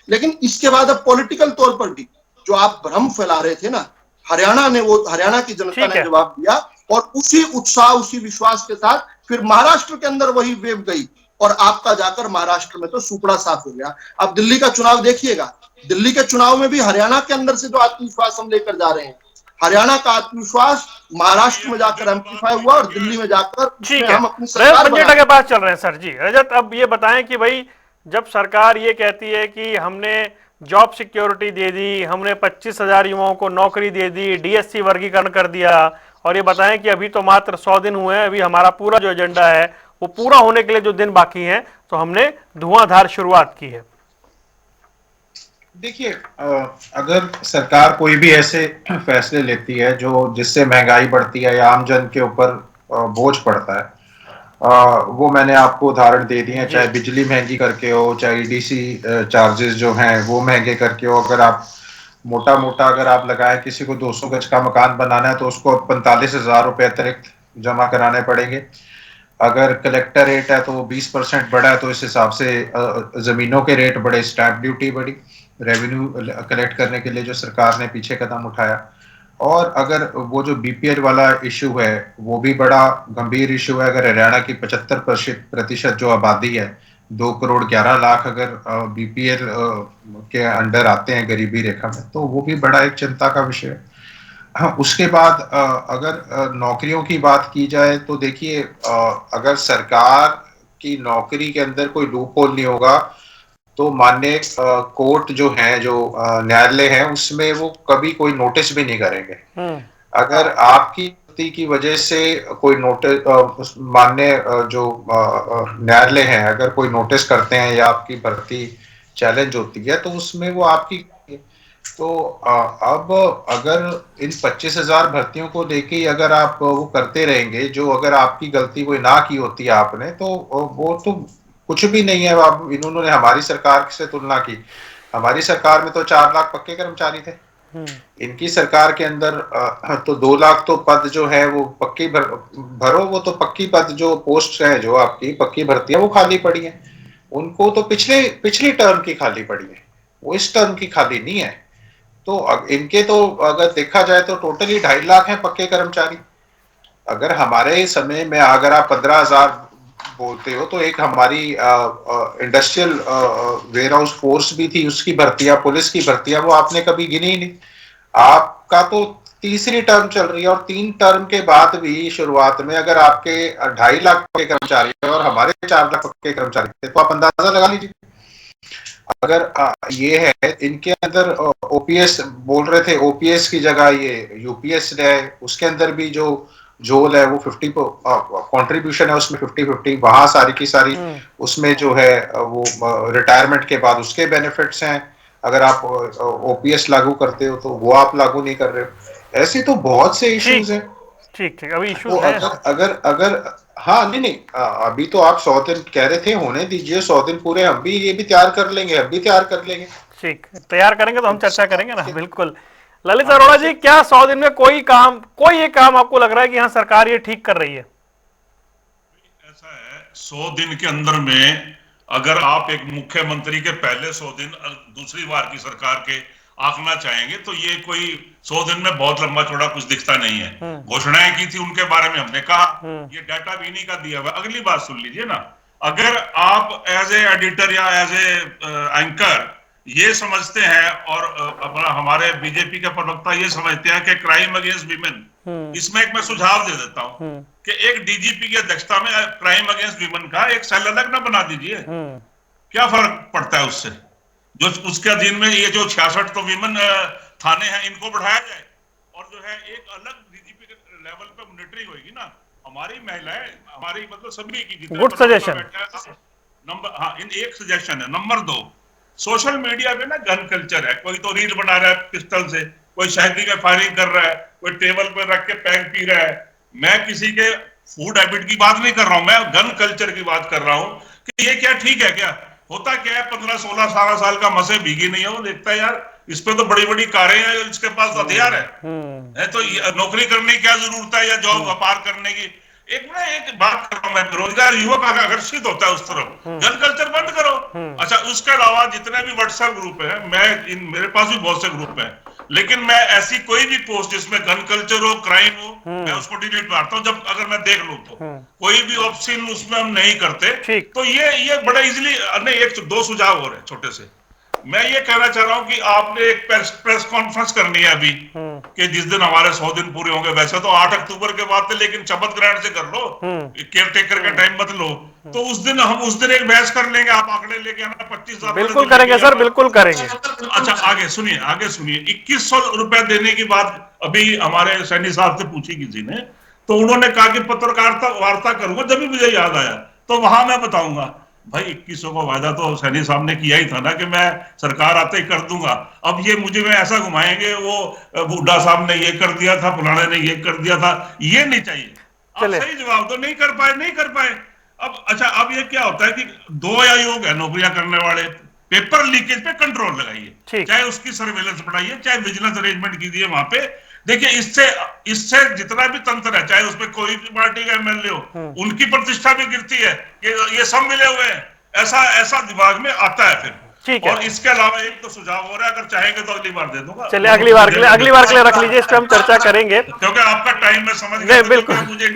लेकिन इसके बाद अब पॉलिटिकल तौर पर भी जो आप भ्रम फैला रहे थे ना, हरियाणा की जनता ने जवाब दिया, और उसी उत्साह, उसी विश्वास के साथ फिर महाराष्ट्र के अंदर वही वेव गई, और आपका जाकर महाराष्ट्र में तो सुपड़ा साफ हो गया। अब दिल्ली का चुनाव देखिएगा, दिल्ली के चुनाव में भी हरियाणा के अंदर से जो आत्मविश्वास हम लेकर जा रहे हैं, हरियाणा का आत्मविश्वास महाराष्ट्र में जाकर एम्प्लीफाई हुआ और दिल्ली में जाकर हम अपनी सरकार के पास चल रहे हैं। सर जी, रजत, अब ये बताएं कि भाई जब सरकार ये कहती है कि हमने जॉब सिक्योरिटी दे दी, हमने 25,000 युवाओं को नौकरी दे दी, DSC वर्गीकरण कर दिया, और ये बताएं कि अभी तो मात्र 100 दिन हुए हैं, अभी हमारा पूरा जो एजेंडा है वो पूरा होने के लिए जो दिन बाकी हैं, तो हमने धुआंधार शुरुआत की है। देखिए, अगर सरकार कोई भी ऐसे फैसले लेती है जिससे महंगाई बढ़ती है या आम जन के ऊपर बोझ पड़ता है, वो मैंने आपको उदाहरण दे दिए हैं, चाहे बिजली महंगी करके हो, चाहे EDC चार्जेस जो हैं वो महंगे करके हो। अगर आप मोटा अगर आप लगाएं, किसी को 200 गज का मकान बनाना है तो उसको 45,000 रुपए अतिरिक्त जमा कराने पड़ेंगे। अगर कलेक्टर रेट है तो वो 20% बढ़ा है, तो इस हिसाब से जमीनों के रेट बढ़े, स्टैंप ड्यूटी बढ़ी, रेवेन्यू कलेक्ट करने के लिए जो सरकार ने पीछे कदम उठाया। और अगर वो जो BPL वाला इशू है वो भी बड़ा गंभीर इशू है। अगर हरियाणा की 75% जो आबादी है, 2,11,00,000 अगर BPL के अंडर आते हैं गरीबी रेखा में, तो वो भी बड़ा एक चिंता का विषय है। हाँ, उसके बाद अगर नौकरियों की बात की जाए तो देखिए, अगर सरकार की नौकरी के अंदर कोई लूप होल नहीं होगा तो माननीय कोर्ट जो है, जो न्यायालय है, उसमें वो कभी कोई नोटिस भी नहीं करेंगे। अगर आपकी गलती की वजह से कोई नोटिस, माननीय जो न्यायालय है, अगर कोई नोटिस करते हैं या आपकी भर्ती चैलेंज होती है तो उसमें वो आपकी, तो अब अगर इन 25,000 भर्तियों को लेके अगर आप वो करते रहेंगे, जो अगर आपकी गलती कोई ना की होती है आपने, तो वो तो कुछ भी नहीं है। अब इन्होंने हमारी सरकार से तुलना की हमारी सरकार में तो 4 लाख पक्के कर्मचारी थे, इनकी सरकार के अंदर तो 2 लाख तो पद जो है वो पक्की भरो, वो तो पक्की पद जो पोस्ट है जो आपकी पक्की भर्ती है वो खाली पड़ी है। उनको तो पिछली टर्म की खाली पड़ी है, वो इस टर्म की खाली नहीं है। तो इनके तो अगर देखा जाए तो टोटली 2.5 लाख है पक्के कर्मचारी। अगर हमारे समय में अगर आप 15,000 बोलते हो तो एक हमारी इंडस्ट्रियल वेयर हाउस फोर्स भी थी, उसकी भर्तियां, पुलिस की भर्तियां, वो आपने कभी गिनी ही नहीं। आपका तो तीसरी टर्म चल रही है और 3 टर्म के बाद भी शुरुआत में अगर आपके 2.5 लाख पक्के कर्मचारी और हमारे 4 लाख पक्के कर्मचारी थे तो आप अंदाजा लगा लीजिए। अगर ये है इनके अंदर ओपीएस बोल रहे थे, ओपीएस की जगह ये यूपीएस है, उसके अंदर भी जो जोल है वो 50 कंट्रीब्यूशन है, उसमें 50-50 वहां सारी की सारी उसमें जो है वो रिटायरमेंट के बाद उसके बेनिफिट्स हैं। अगर आप ओपीएस लागू करते हो तो वो आप लागू नहीं कर रहे हो। ऐसे तो बहुत से इश्यूज हैं। ठीक अभी इश्यूज तो है। अगर हाँ नहीं अभी तो आप 100 दिन कह रहे थे, होने दीजिए 100 दिन पूरे, हम भी ये भी तैयार कर लेंगे, हम भी तैयार कर लेंगे। ठीक, तैयार करेंगे तो हम चर्चा करेंगे ना, बिल्कुल। ललित अरोड़ा जी, क्या 100 दिन में कोई एक काम आपको लग रहा है कि हाँ सरकार ये ठीक कर रही है? ऐसा है, 100 दिन के अंदर में अगर आप एक मुख्यमंत्री के पहले 100 दिन दूसरी बार की सरकार के आंकना चाहेंगे तो ये कोई 100 दिन में बहुत लंबा चौड़ा कुछ दिखता नहीं है। घोषणाएं की थी उनके बारे में, हमने कहा ये डाटा भी इन्हीं का दिया हुआ। अगली बात सुन लीजिए ना, अगर आप एज ए एडिटर या एज ए एंकर ये समझते हैं और अपना हमारे बीजेपी के प्रवक्ता ये समझते हैं कि क्राइम अगेंस्ट विमेन, इसमें एक मैं सुझाव दे देता हूं कि एक डीजीपी की अध्यक्षता में क्राइम अगेंस्ट विमेन का एक सेल अलग ना बना दीजिए, क्या फर्क पड़ता है उससे? जो उसके अधीन में ये जो 66 तो विमेन थाने हैं इनको बढ़ाया जाए और जो है एक अलग डीजीपी के लेवल पे मॉनिटरिंग होगी ना, हमारी महिलाएं, हमारी मतलब सभी की। Good suggestion. नंबर हाँ, इन एक सजेशन है। नंबर 2, सोशल मीडिया पे ना गन कल्चर है, कोई तो रील बना रहा है पिस्टल से, कोई शहरी में फायरिंग कर रहा है, कोई टेबल पे रख के पैंग पी रहा है। मैं किसी के फूड हैबिट की बात नहीं कर रहा हूं, मैं गन कल्चर की बात कर रहा हूं कि ये क्या ठीक है? क्या होता क्या है, 15-16 साल का मसे भीगी नहीं है, वो देखता है यार इस पे तो बड़ी बड़ी कारें हैं, इसके पास हथियार है तो नौकरी करने की क्या जरूरत है या जॉब व्यापार करने की? एक बात कर रहा हूं मैं, बेरोजगार युवक आकर्षित होता है उस तरफ, गन कल्चर बंद करो। अच्छा, उसके अलावा जितने भी व्हाट्सएप ग्रुप है, मेरे पास भी बहुत से ग्रुप है, लेकिन मैं ऐसी कोई भी पोस्ट जिसमें गन कल्चर हो, क्राइम हो, मैं उसको डिलीट मारता हूं। जब अगर मैं देख लूं तो कोई भी ऑप्शन उसमें हम नहीं करते। तो ये बड़ा इजीली नहीं। 1-2 सुझाव हो रहे छोटे से। मैं ये कहना चाह रहा हूं कि आपने एक प्रेस कॉन्फ्रेंस करनी है अभी कि जिस दिन हमारे 100 दिन पूरे होंगे। वैसे तो 8 अक्टूबर के बाद थे, लेकिन शपथ ग्रहण से कर लो, केयर टेकर का टाइम मत लो। तो उस दिन एक बहस कर लेंगे, आप आंकड़े लेके आना 25,000। बिल्कुल करेंगे सर, बिल्कुल करेंगे। अच्छा, आगे सुनिए 2100 रुपए देने की बात अभी हमारे सैनी साहब से पूछी किसी ने, तो उन्होंने कहा कि पत्रकारिता वार्ता करूंगा जब भी मुझे याद आया तो वहां मैं बताऊंगा। भाई 2100 का वायदा तो सैनी साहब ने किया ही था ना कि मैं सरकार आते ही कर दूंगा। अब ये मुझे में ऐसा घुमाएंगे वो बुड्ढा साहब ने ये कर दिया था, फलाने ने ये कर दिया था, ये नहीं चाहिए। आप सही जवाब तो नहीं कर पाए। अब अच्छा, अब ये क्या होता है कि 2 आयोग है नौकरियां करने वाले, पेपर लीकेज पे कंट्रोल लगाइए, चाहे उसकी सर्वेलेंस बढ़ाइए, चाहे विजिलेंस अरेंजमेंट कीजिए वहां पे। देखिए इससे जितना भी तंत्र है, चाहे उसमें कोई भी पार्टी का एमएलए हो, उनकी प्रतिष्ठा भी गिरती है कि ये सब मिले हुए हैं, ऐसा दिमाग में आता है फिर। और इसके अलावा एक तो सुझाव हो रहा है, अगर चाहेंगे तो अगली बार दे दूंगा। चलिए अगली बार के लिए रख लीजिए, इस पे हम चर्चा करेंगे क्योंकि आपका टाइम मैं समझ गया, बिल्कुल मुझे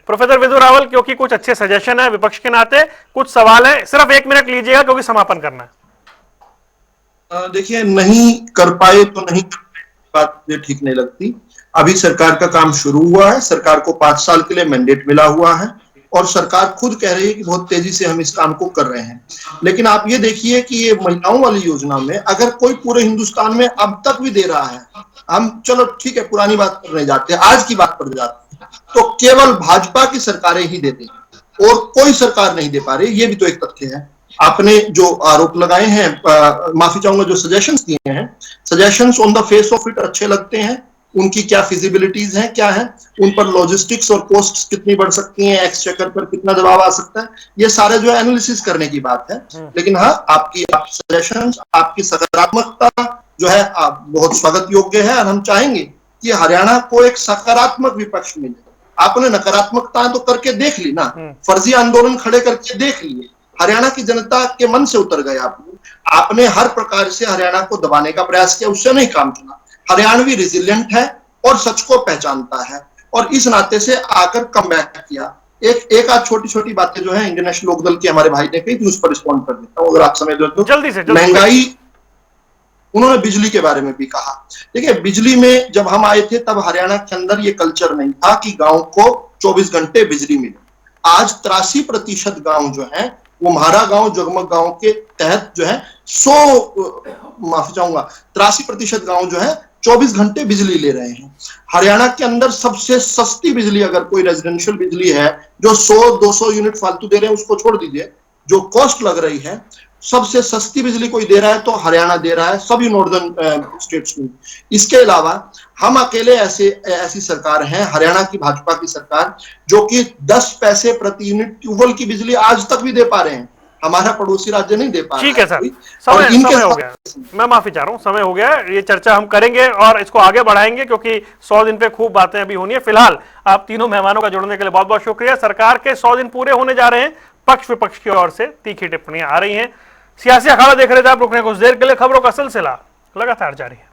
प्रोफेसर विदु रावल, क्योंकि कुछ अच्छे सजेशन है विपक्ष के नाते, कुछ सवाल है, सिर्फ 1 मिनट लीजिएगा क्योंकि समापन करना है। देखिए, नहीं कर पाए तो नहीं कर पाए, बात मुझे ठीक नहीं लगती। अभी सरकार का काम शुरू हुआ है, सरकार को 5 साल के लिए मैंडेट मिला हुआ है और सरकार खुद कह रही है कि बहुत तेजी से हम इस काम को कर रहे हैं। लेकिन आप ये देखिए कि ये महिलाओं वाली योजना में अगर कोई पूरे हिंदुस्तान में अब तक भी दे रहा है, हम चलो ठीक है पुरानी बात करने जाते हैं, आज की बात पर जाते हैं, तो केवल भाजपा की सरकारें ही देती हैं और कोई सरकार नहीं दे पा रही। ये भी तो एक तथ्य है। आपने जो आरोप लगाए हैं, माफी चाहूंगा, जो सजेशंस दिए हैं, suggestions on the face of it अच्छे लगते हैं, उनकी क्या फिजिबिलिटीज हैं, क्या है, उन पर लॉजिस्टिक्स और कॉस्ट्स कितनी बढ़ सकती हैं, एक्सचेकर पर कितना दबाव आ सकता है, ये सारे जो है एनालिसिस करने की बात है। लेकिन हाँ, आपकी सजेशंस, आपकी सकारात्मकता जो है आप बहुत स्वागत योग्य है, और हम चाहेंगे कि हरियाणा को एक सकारात्मक विपक्ष मिले। आपने नकारात्मकता तो करके देख ली ना, फर्जी आंदोलन खड़े करके देख लिए, हरियाणा की जनता के मन से उतर गए आपने हर प्रकार से हरियाणा को दबाने का प्रयास किया, उससे नहीं काम चला। हरियाणवी रिजिलियंट है और सच को पहचानता है, और इस नाते से आकर कम बैक किया। एक आध छोटी छोटी बातें जो है इंडियन नेशनल लोकदल के हमारे भाई ने कही थी, उस पर रिस्पॉन्ड कर देता हूँ अगर आप समय दो तो। जल्दी से महंगाई, उन्होंने बिजली के बारे में भी कहा। देखिए, बिजली में जब हम आए थे तब हरियाणा के अंदर ये कल्चर नहीं था कि गांव को 24 घंटे बिजली मिले। आज 83% गांव जो है वो म्हारा गांव, जगमग गांव के तहत जो है 83% गांव जो है 24 घंटे बिजली ले रहे हैं। हरियाणा के अंदर सबसे सस्ती बिजली अगर कोई रेजिडेंशियल बिजली है जो 100-200 यूनिट फालतू दे रहे हैं, उसको छोड़ दीजिए, जो कॉस्ट लग रही है, सबसे सस्ती बिजली कोई दे रहा है तो हरियाणा दे रहा है सभी नॉर्दर्न स्टेट्स में। इसके अलावा हम अकेले ऐसी सरकार है, हरियाणा की भाजपा की सरकार, जो कि 10 पैसे प्रति यूनिट ट्यूबवेल की बिजली आज तक भी दे पा रहे हैं। हमारा पड़ोसी राज्य नहीं दे पा रहा है। ठीक है सर, समय हो गया, मैं माफी चाह रहा हूं, समय हो गया। ये चर्चा हम करेंगे और इसको आगे बढ़ाएंगे क्योंकि 100 दिन पे खूब बातें अभी होनी है। फिलहाल आप तीनों मेहमानों का जुड़ने के लिए बहुत बहुत शुक्रिया। सरकार के 100 दिन पूरे होने जा रहे हैं, पक्ष विपक्ष की ओर से तीखी टिप्पणियां आ रही हैं। सियासी अखाड़ा देख रहे थे आप, रुकने कुछ देर के लिए। खबरों का सिलसिला लगातार जारी है।